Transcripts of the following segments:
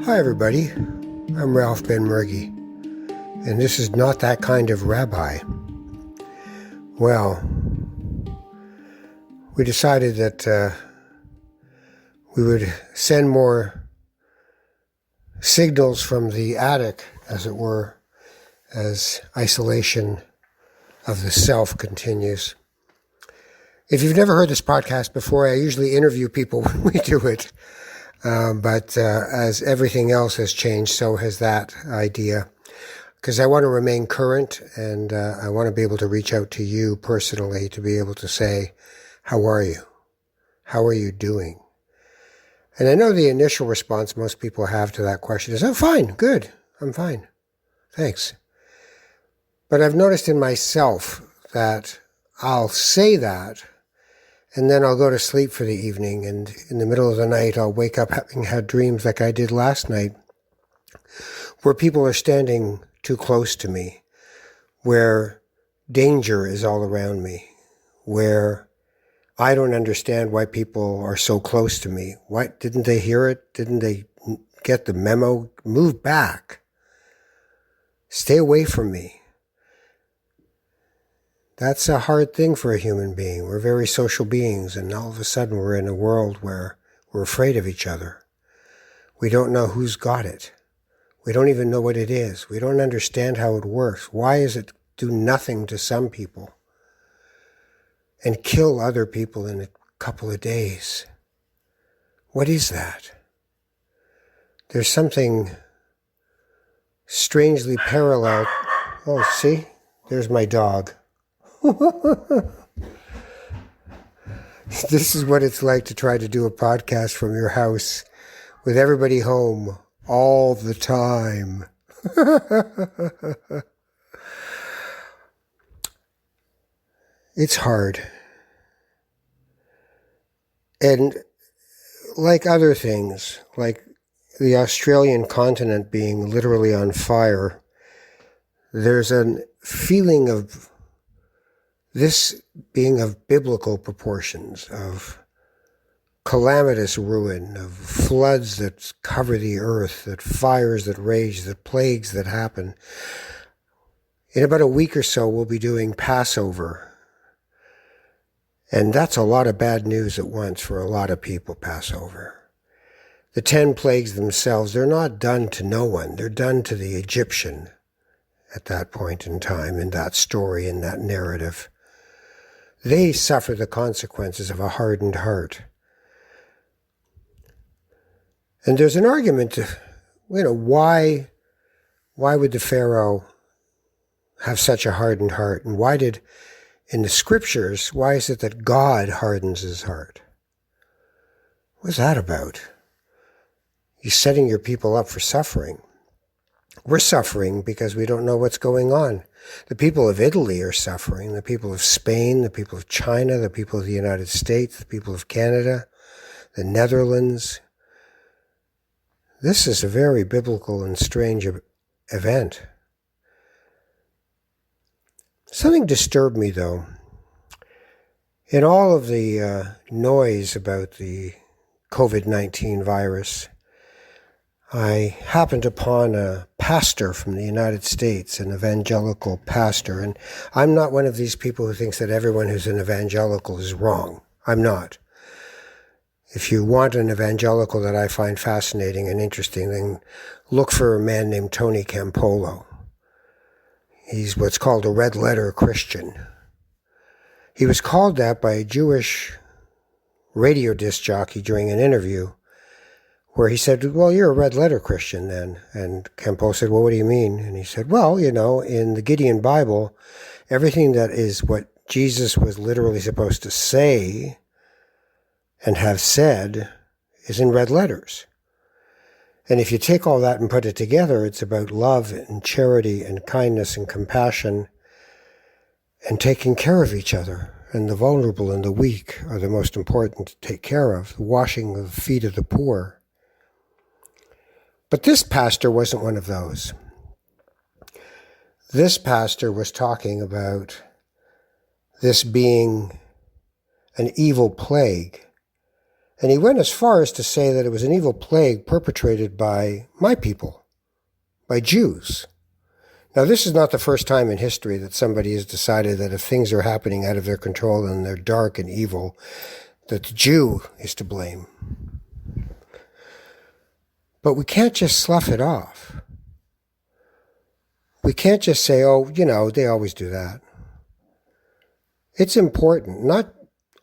Hi everybody, I'm Ralph Ben Murgy, and this is Not That Kind of Rabbi. Well, we decided that we would send more signals from the attic, as it were, as isolation of the self continues. If you've never heard this podcast before, I usually interview people when we do it. But as everything else has changed, so has that idea. Because I want to remain current, and I want to be able to reach out to you personally to be able to say, how are you? How are you doing? And I know the initial response most people have to that question is, I'm fine, good, I'm fine, thanks. But I've noticed in myself that I'll say that, and then I'll go to sleep for the evening, and in the middle of the night, I'll wake up having had dreams like I did last night, where people are standing too close to me, where danger is all around me, where I don't understand why people are so close to me. Why didn't they hear it? Didn't they get the memo? Move back. Stay away from me. That's a hard thing for a human being. We're very social beings, and all of a sudden we're in a world where we're afraid of each other. We don't know who's got it. We don't even know what it is. We don't understand how it works. Why does it do nothing to some people and kill other people in a couple of days? What is that? There's something strangely parallel. Oh, see? There's my dog. This is what it's like to try to do a podcast from your house with everybody home all the time. It's hard. And like other things, like the Australian continent being literally on fire, there's a feeling of this being of biblical proportions, of calamitous ruin, of floods that cover the earth, that fires that rage, that plagues that happen. In about a week or so, we'll be doing Passover. And that's a lot of bad news at once for a lot of people, Passover. The 10 plagues themselves, they're not done to no one. They're done to the Egyptian at that point in time, in that story, in that narrative. They suffer the consequences of a hardened heart. And there's an argument to, why would the Pharaoh have such a hardened heart? And why did, in the scriptures, why is it that God hardens his heart? What's that about? You're setting your people up for suffering. We're suffering because we don't know what's going on. The people of Italy are suffering. The people of Spain, the people of China, the people of the United States, the people of Canada, the Netherlands. This is a very biblical and strange event. Something disturbed me, though. In all of the noise about the COVID-19 virus, I happened upon a pastor from the United States, an evangelical pastor, and I'm not one of these people who thinks that everyone who's an evangelical is wrong. I'm not. If you want an evangelical that I find fascinating and interesting, then look for a man named Tony Campolo. He's what's called a red letter Christian. He was called that by a Jewish radio disc jockey during an interview, where he said, well, you're a red letter Christian then. And Campolo said, well, what do you mean? And he said, well, in the Gideon Bible, everything that is what Jesus was literally supposed to say and have said is in red letters. And if you take all that and put it together, it's about love and charity and kindness and compassion and taking care of each other. And the vulnerable and the weak are the most important to take care of, the washing of the feet of the poor. But this pastor wasn't one of those. This pastor was talking about this being an evil plague And he went as far as to say that it was an evil plague perpetrated by my people, by Jews. Now, this is not the first time in history that somebody has decided that if things are happening out of their control and they're dark and evil, that the Jew is to blame. But we can't just slough it off. We can't just say, oh, they always do that. It's important, not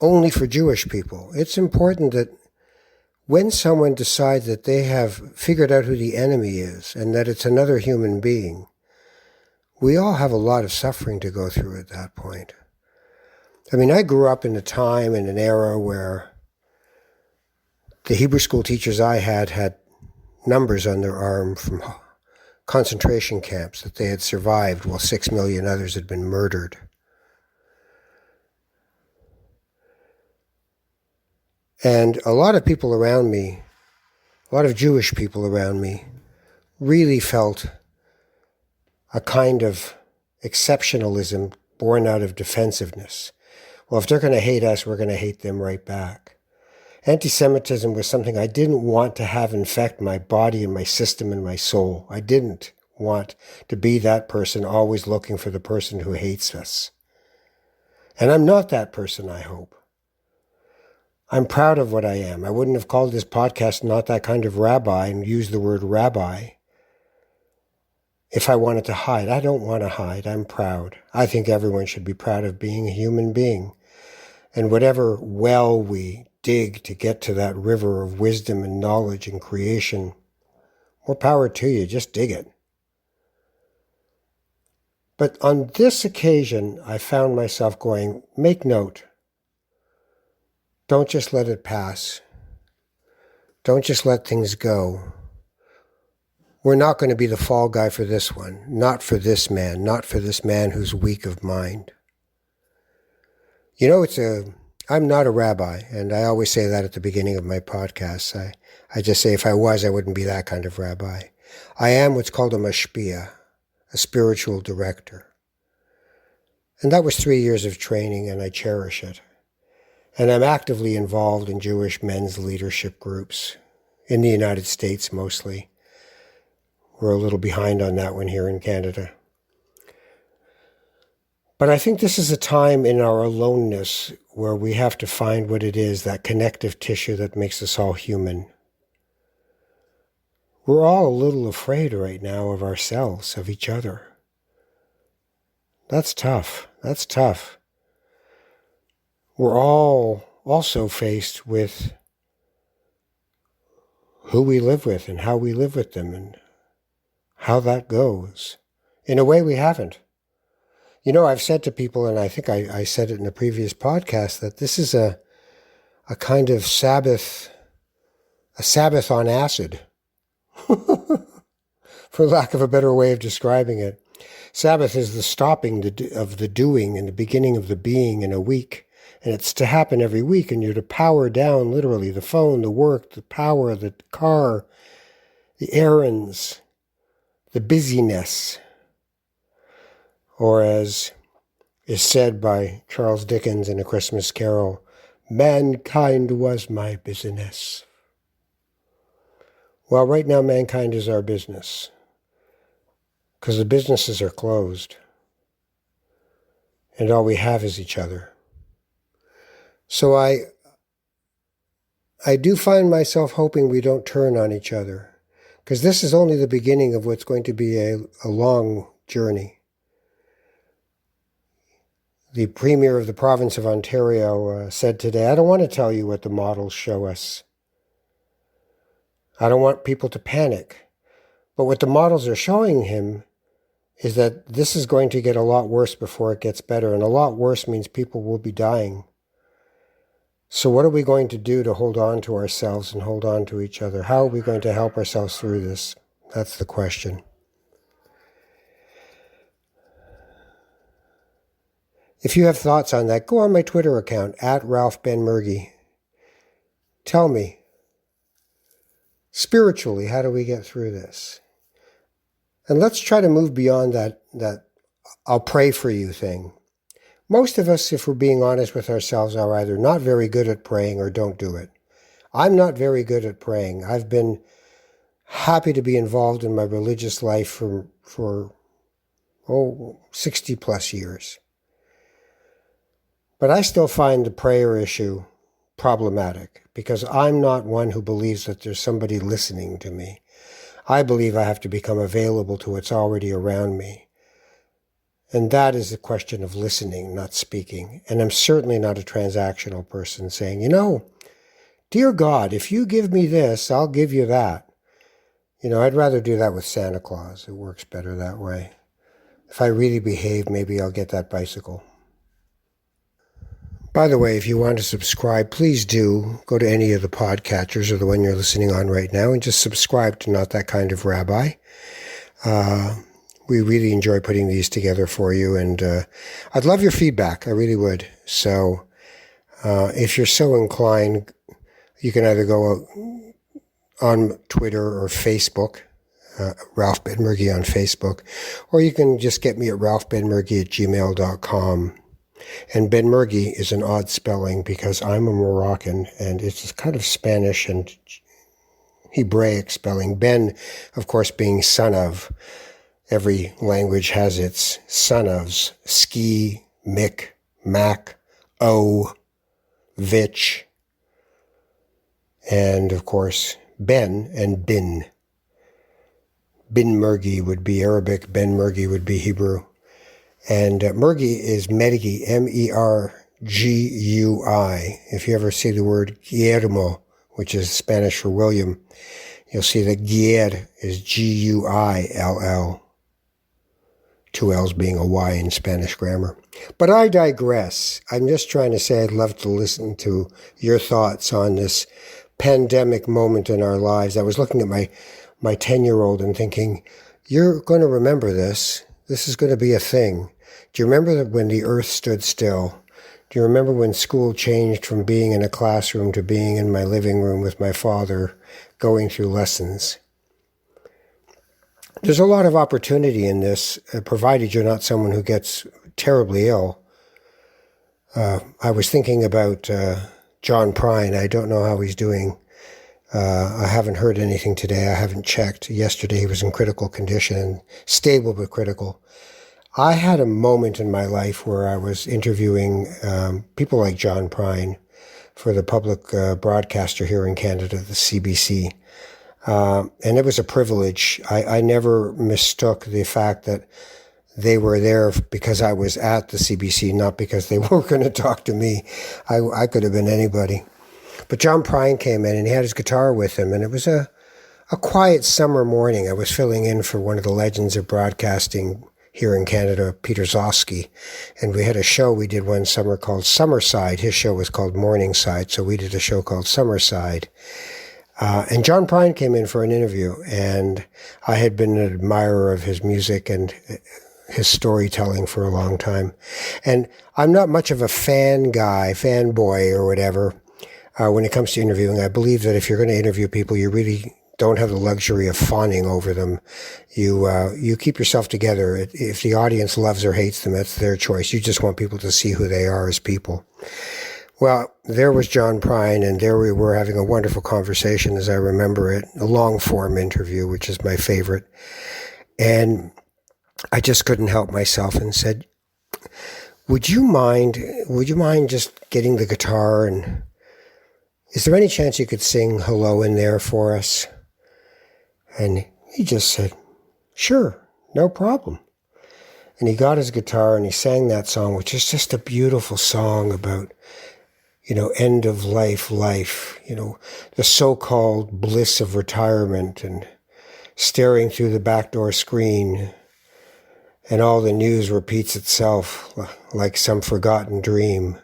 only for Jewish people. It's important that when someone decides that they have figured out who the enemy is and that it's another human being, we all have a lot of suffering to go through at that point. I mean, I grew up in a time, in an era where the Hebrew school teachers I had numbers on their arm from concentration camps that they had survived while 6 million others had been murdered. And a lot of people around me, a lot of Jewish people around me, really felt a kind of exceptionalism born out of defensiveness. Well, if they're going to hate us, we're going to hate them right back. Anti-Semitism was something I didn't want to have infect my body and my system and my soul. I didn't want to be that person always looking for the person who hates us. And I'm not that person, I hope. I'm proud of what I am. I wouldn't have called this podcast Not That Kind of Rabbi and used the word rabbi if I wanted to hide. I don't want to hide. I'm proud. I think everyone should be proud of being a human being. And whatever well we dig to get to that river of wisdom and knowledge and creation, more power to you. Just dig it. But on this occasion, I found myself going, make note. Don't just let it pass. Don't just let things go. We're not going to be the fall guy for this one. Not for this man. Not for this man who's weak of mind. I'm not a rabbi, and I always say that at the beginning of my podcasts. I just say if I was, I wouldn't be that kind of rabbi. I am what's called a mashpia, a spiritual director. And that was 3 years of training, and I cherish it. And I'm actively involved in Jewish men's leadership groups, in the United States mostly. We're a little behind on that one here in Canada. But I think this is a time in our aloneness where we have to find what it is, that connective tissue that makes us all human. We're all a little afraid right now of ourselves, of each other. That's tough. That's tough. We're all also faced with who we live with and how we live with them and how that goes. In a way we haven't. I've said to people, and I think I said it in a previous podcast, that this is a kind of Sabbath on acid, for lack of a better way of describing it. Sabbath is the stopping of the doing and the beginning of the being in a week. And it's to happen every week, and you're to power down, literally, the phone, the work, the power, the car, the errands, the busyness. Or as is said by Charles Dickens in A Christmas Carol, mankind was my business. Well, right now, mankind is our business, because the businesses are closed, and all we have is each other. So I do find myself hoping we don't turn on each other, because this is only the beginning of what's going to be a long journey. The Premier of the province of Ontario said today, I don't want to tell you what the models show us. I don't want people to panic. But what the models are showing him is that this is going to get a lot worse before it gets better. And a lot worse means people will be dying. So what are we going to do to hold on to ourselves and hold on to each other? How are we going to help ourselves through this? That's the question. If you have thoughts on that, go on my Twitter account, @RalphBenMurgy. Tell me, spiritually, how do we get through this? And let's try to move beyond that I'll pray for you thing. Most of us, if we're being honest with ourselves, are either not very good at praying or don't do it. I'm not very good at praying. I've been happy to be involved in my religious life for 60 plus years. But I still find the prayer issue problematic because I'm not one who believes that there's somebody listening to me. I believe I have to become available to what's already around me. And that is a question of listening, not speaking. And I'm certainly not a transactional person saying, dear God, if you give me this, I'll give you that. I'd rather do that with Santa Claus. It works better that way. If I really behave, maybe I'll get that bicycle. By the way, if you want to subscribe, please do go to any of the podcatchers or the one you're listening on right now and just subscribe to Not That Kind of Rabbi. We really enjoy putting these together for you, and I'd love your feedback. I really would. So if you're so inclined, you can either go on Twitter or Facebook, Ralph Benmergui on Facebook, or you can just get me at ralphbenmergui@gmail.com. And Benmergui is an odd spelling because I'm a Moroccan, and it's kind of Spanish and Hebraic spelling. Ben, of course, being son of. Every language has its son ofs: ski, Mick, Mac, O, Vich, and of course Ben and Bin. Benmergui would be Arabic, Benmergui would be Hebrew. And Mergui is Mergui, M-E-R-G-U-I. If you ever see the word Guillermo, which is Spanish for William, you'll see that Guier is G-U-I-L-L. 2 L's being a Y in Spanish grammar. But I digress. I'm just trying to say I'd love to listen to your thoughts on this pandemic moment in our lives. I was looking at my 10-year-old and thinking, you're going to remember this. This is going to be a thing. Do you remember when the earth stood still? Do you remember when school changed from being in a classroom to being in my living room with my father going through lessons? There's a lot of opportunity in this, provided you're not someone who gets terribly ill. I was thinking about John Prine. I don't know how he's doing. I haven't heard anything today. I haven't checked. Yesterday he was in critical condition, stable but critical. I had a moment in my life where I was interviewing people like John Prine for the public broadcaster here in Canada, the CBC. And it was a privilege. I never mistook the fact that they were there because I was at the CBC, not because they were going to talk to me. I could have been anybody. But John Prine came in and he had his guitar with him, and it was a quiet summer morning. I was filling in for one of the legends of broadcasting here in Canada, Peter Zosky, and we had a show we did one summer called Summerside. His show was called Morningside, so we did a show called Summerside. And John Prine came in for an interview, and I had been an admirer of his music and his storytelling for a long time. And I'm not much of a fanboy or whatever, when it comes to interviewing. I believe that if you're going to interview people, you really don't have the luxury of fawning over them. You keep yourself together. If the audience loves or hates them, that's their choice. You just want people to see who they are as people. Well, there was John Prine, and there we were having a wonderful conversation, as I remember it, a long-form interview, which is my favorite. And I just couldn't help myself and said, would you mind just getting the guitar, and is there any chance you could sing Hello in there for us? And he just said, sure, no problem. And he got his guitar and he sang that song, which is just a beautiful song about, end of life, the so-called bliss of retirement and staring through the back door screen, and all the news repeats itself like some forgotten dream.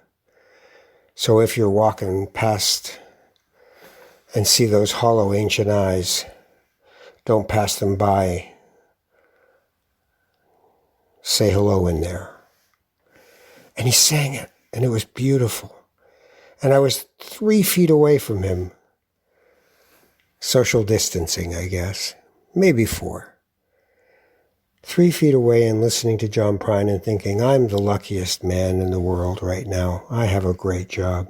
So if you're walking past and see those hollow ancient eyes, don't pass them by. Say hello in there. And he sang it, and it was beautiful. And I was 3 feet away from him. Social distancing, I guess. Maybe 4. 3 feet away and listening to John Prine and thinking, I'm the luckiest man in the world right now. I have a great job.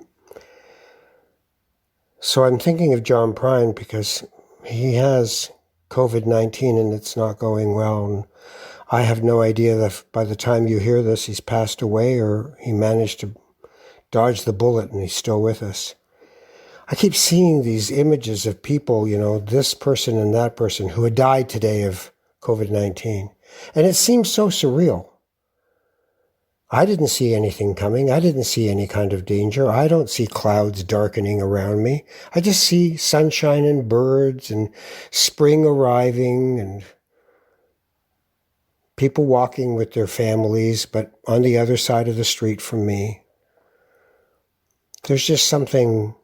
So I'm thinking of John Prine because he has COVID-19 and it's not going well. And I have no idea that by the time you hear this, he's passed away or he managed to dodge the bullet and he's still with us. I keep seeing these images of people, this person and that person who had died today of COVID-19. And it seems so surreal. I didn't see anything coming. I didn't see any kind of danger. I don't see clouds darkening around me. I just see sunshine and birds and spring arriving and people walking with their families, but on the other side of the street from me. There's just something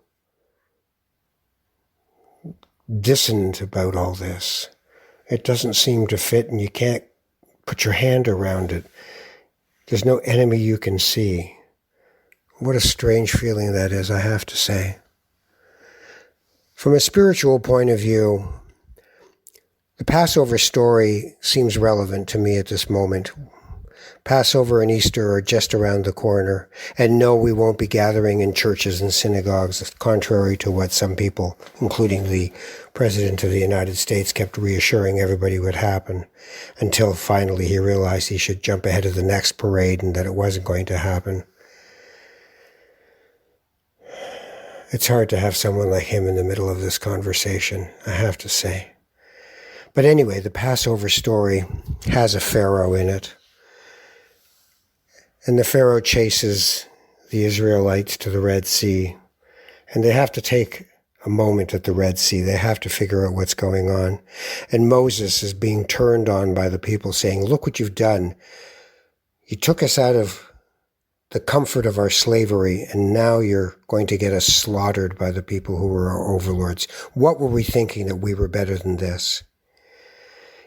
dissonant about all this. It doesn't seem to fit and you can't put your hand around it. There's no enemy you can see. What a strange feeling that is, I have to say. From a spiritual point of view, the Passover story seems relevant to me at this moment. Passover and Easter are just around the corner. And no, we won't be gathering in churches and synagogues, contrary to what some people, including the President of the United States, kept reassuring everybody would happen, until finally he realized he should jump ahead of the next parade and that it wasn't going to happen. It's hard to have someone like him in the middle of this conversation, I have to say. But anyway, the Passover story has a Pharaoh in it. And the Pharaoh chases the Israelites to the Red Sea. And they have to take a moment at the Red Sea. They have to figure out what's going on. And Moses is being turned on by the people saying, look what you've done. You took us out of the comfort of our slavery, and now you're going to get us slaughtered by the people who were our overlords. What were we thinking, that we were better than this?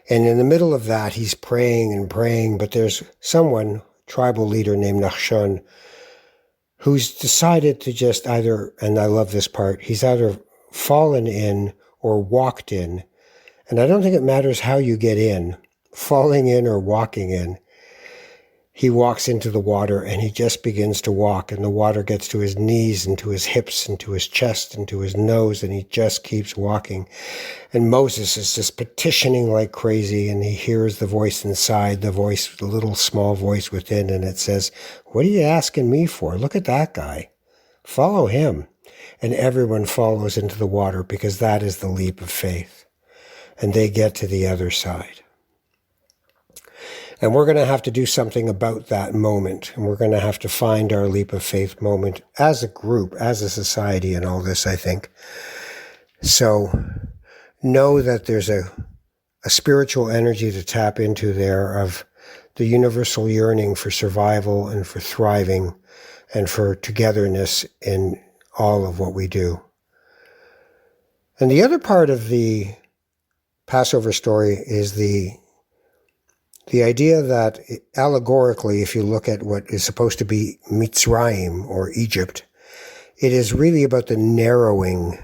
And in the middle of that, he's praying and praying, but there's someone, tribal leader named Nachshon, who's decided to just either, and I love this part, he's either fallen in or walked in. And I don't think it matters how you get in, falling in or walking in. He walks into the water and he just begins to walk, and the water gets to his knees and to his hips and to his chest and to his nose, and he just keeps walking. And Moses is just petitioning like crazy, and he hears the voice inside, the little small voice within, and it says, what are you asking me for? Look at that guy. Follow him. And everyone follows into the water because that is the leap of faith. And they get to the other side. And we're going to have to do something about that moment. And we're going to have to find our leap of faith moment as a group, as a society in all this, I think. So know that there's a spiritual energy to tap into there of the universal yearning for survival and for thriving and for togetherness in all of what we do. And the other part of the Passover story is the idea that allegorically, if you look at what is supposed to be Mitzrayim or Egypt, it is really about the narrowing,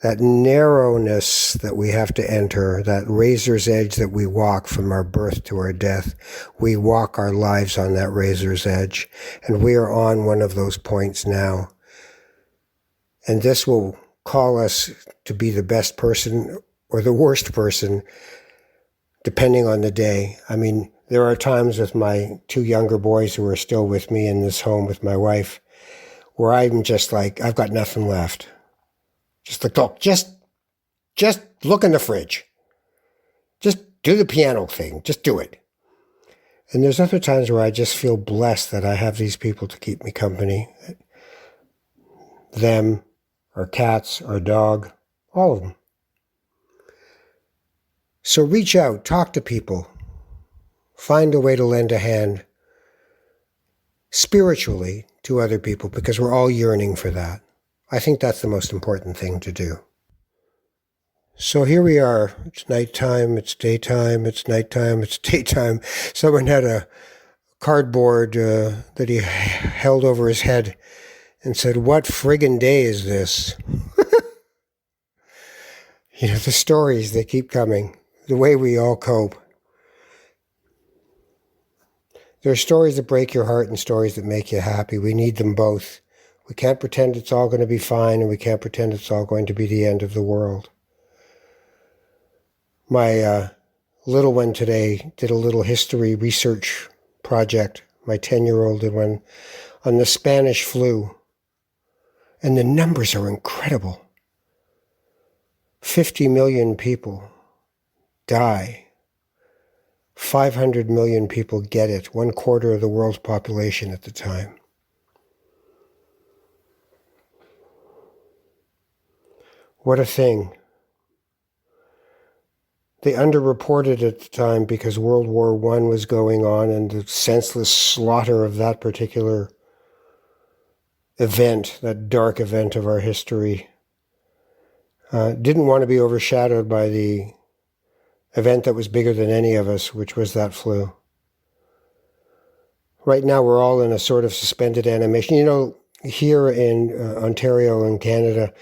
that narrowness that we have to enter, that razor's edge that we walk from our birth to our death. We walk our lives on that razor's edge, and we are on one of those points now. And this will call us to be the best person or the worst person, depending on the day. I mean, there are times with my two younger boys who are still with me in this home with my wife, where I'm just like, I've got nothing left. Just like, look, just look in the fridge. Just do the piano thing. Just do it. And there's other times where I just feel blessed that I have these people to keep me company. Them, our cats, our dog, all of them. So reach out, talk to people, find a way to lend a hand spiritually to other people, because we're all yearning for that. I think that's the most important thing to do. So here we are. It's nighttime, it's daytime, it's nighttime, it's daytime. Someone had a cardboard that he held over his head and said, what friggin' day is this? The stories, they keep coming. The way we all cope. There are stories that break your heart and stories that make you happy. We need them both. We can't pretend it's all going to be fine, and we can't pretend it's all going to be the end of the world. My little one today did a little history research project. My 10-year-old did one on the Spanish flu. And the numbers are incredible. 50 million people die. 500 million people get it, 1/4 of the world's population at the time. What a thing. They underreported at the time because World War I was going on, and the senseless slaughter of that particular event, that dark event of our history, didn't want to be overshadowed by the event that was bigger than any of us, which was that flu. Right now we're all in a sort of suspended animation. You know, here in Ontario in Canada,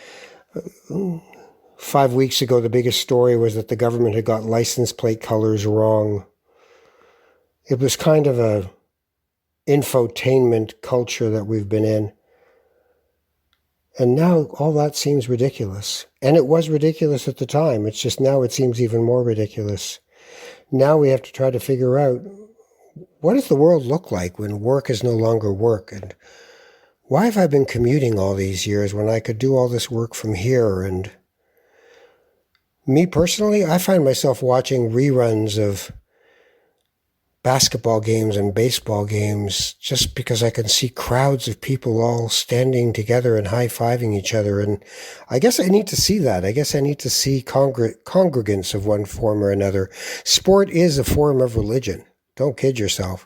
5 weeks ago, the biggest story was that the government had got license plate colors wrong. It was kind of a infotainment culture that we've been in. And now all that seems ridiculous. And it was ridiculous at the time. It's just now it seems even more ridiculous. Now we have to try to figure out, what does the world look like when work is no longer work? And why have I been commuting all these years when I could do all this work from here? And me personally, I find myself watching reruns of basketball games and baseball games just because I can see crowds of people all standing together and high-fiving each other. And I guess I need to see that. I guess I need to see congregants of one form or another. Sport is a form of religion. Don't kid yourself.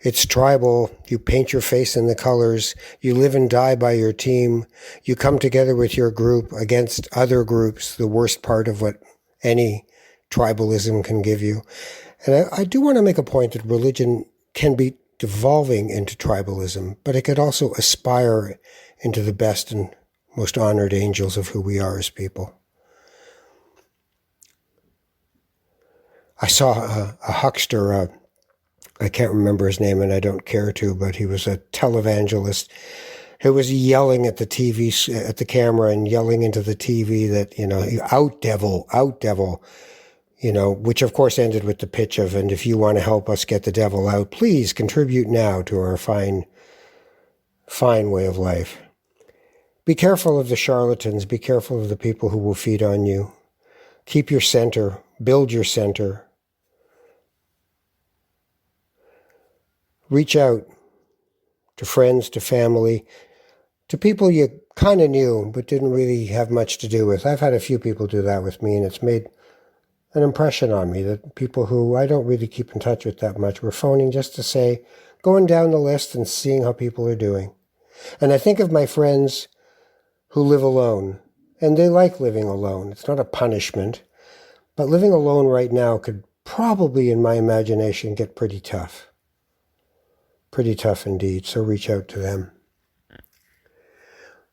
It's tribal. You paint your face in the colors. You live and die by your team. You come together with your group against other groups, the worst part of what any tribalism can give you. And I do want to make a point that religion can be devolving into tribalism, but it could also aspire into the best and most honored angels of who we are as people. I saw a huckster, I can't remember his name and I don't care to, but he was a televangelist who was yelling at the TV, at the camera, and yelling into the TV that, you know, out devil, you know, which of course ended with the pitch of, and if you want to help us get the devil out, please contribute now to our fine way of life. Be careful of the charlatans. Be careful of the people who will feed on you. Keep your center. Build your center. Reach out to friends, to family, to people you kind of knew but didn't really have much to do with. I've had a few people do that with me, and it's made an impression on me that people who I don't really keep in touch with that much were phoning just to say, going down the list and seeing how people are doing. And I think of my friends who live alone, and they like living alone. It's not a punishment, but living alone right now could probably, in my imagination, get pretty tough. Pretty tough indeed, so reach out to them.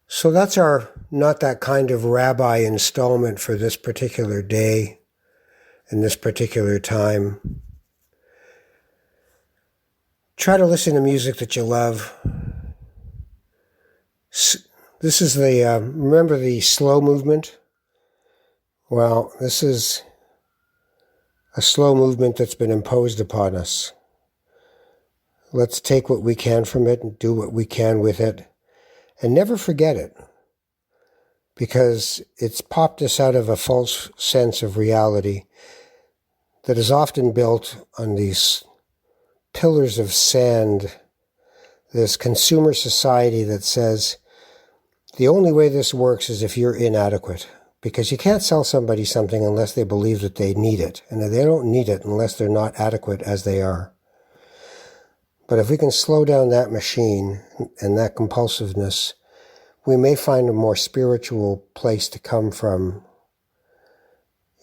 So that's our Not That Kind of Rabbi installment for this particular day. In this particular time. Try to listen to music that you love. This is the, remember the slow movement? Well, this is a slow movement that's been imposed upon us. Let's take what we can from it and do what we can with it. And never forget it. Because it's popped us out of a false sense of reality that is often built on these pillars of sand, this consumer society that says the only way this works is if you're inadequate, because you can't sell somebody something unless they believe that they need it, and they don't need it unless they're not adequate as they are. But if we can slow down that machine and that compulsiveness, we may find a more spiritual place to come from,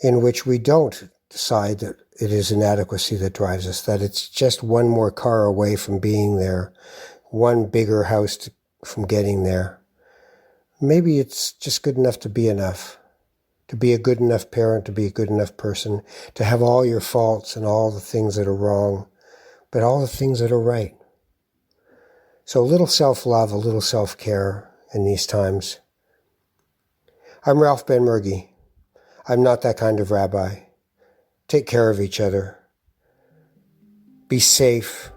in which we don't decide that it is inadequacy that drives us, that it's just one more car away from being there, one bigger house from getting there. Maybe it's just good enough to be enough, to be a good enough parent, to be a good enough person, to have all your faults and all the things that are wrong, but all the things that are right. So a little self-love, a little self-care, in these times. I'm Ralph Ben Murgy. I'm not that kind of rabbi. Take care of each other. Be safe.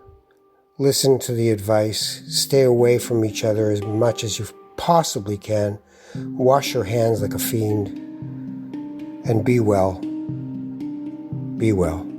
Listen to the advice. Stay away from each other as much as you possibly can. Wash your hands like a fiend. And be well. Be well.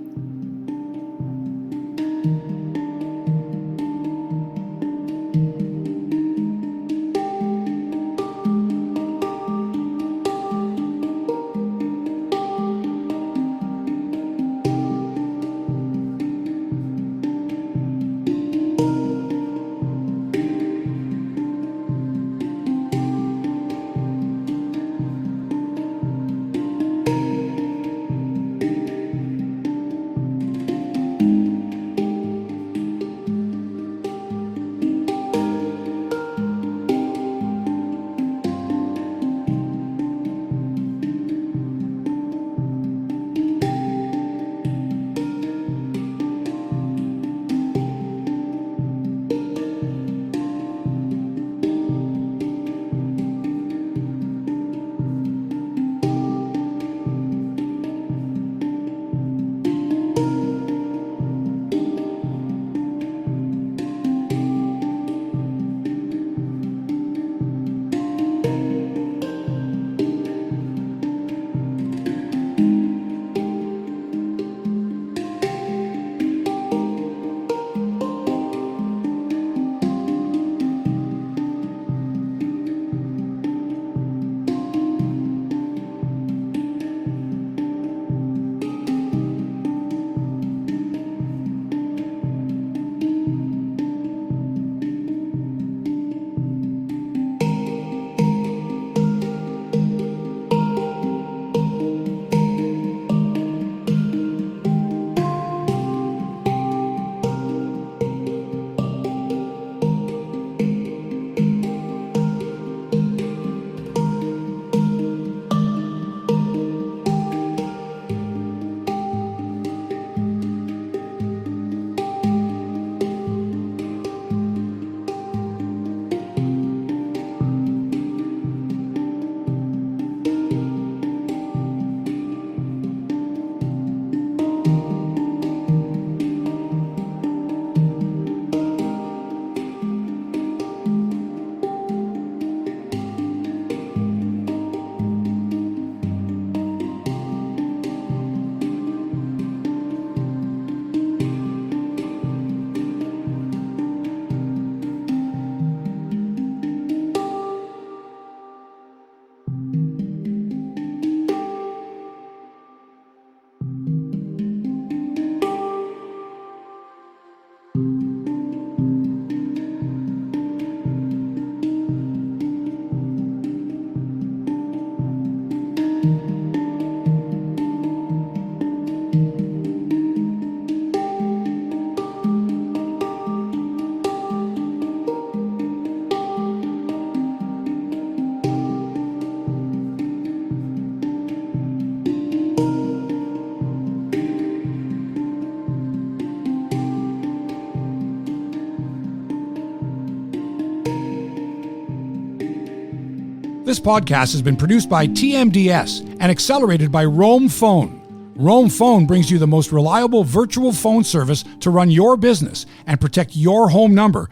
This podcast has been produced by TMDS and accelerated by Roam Phone. Roam Phone brings you the most reliable virtual phone service to run your business and protect your home number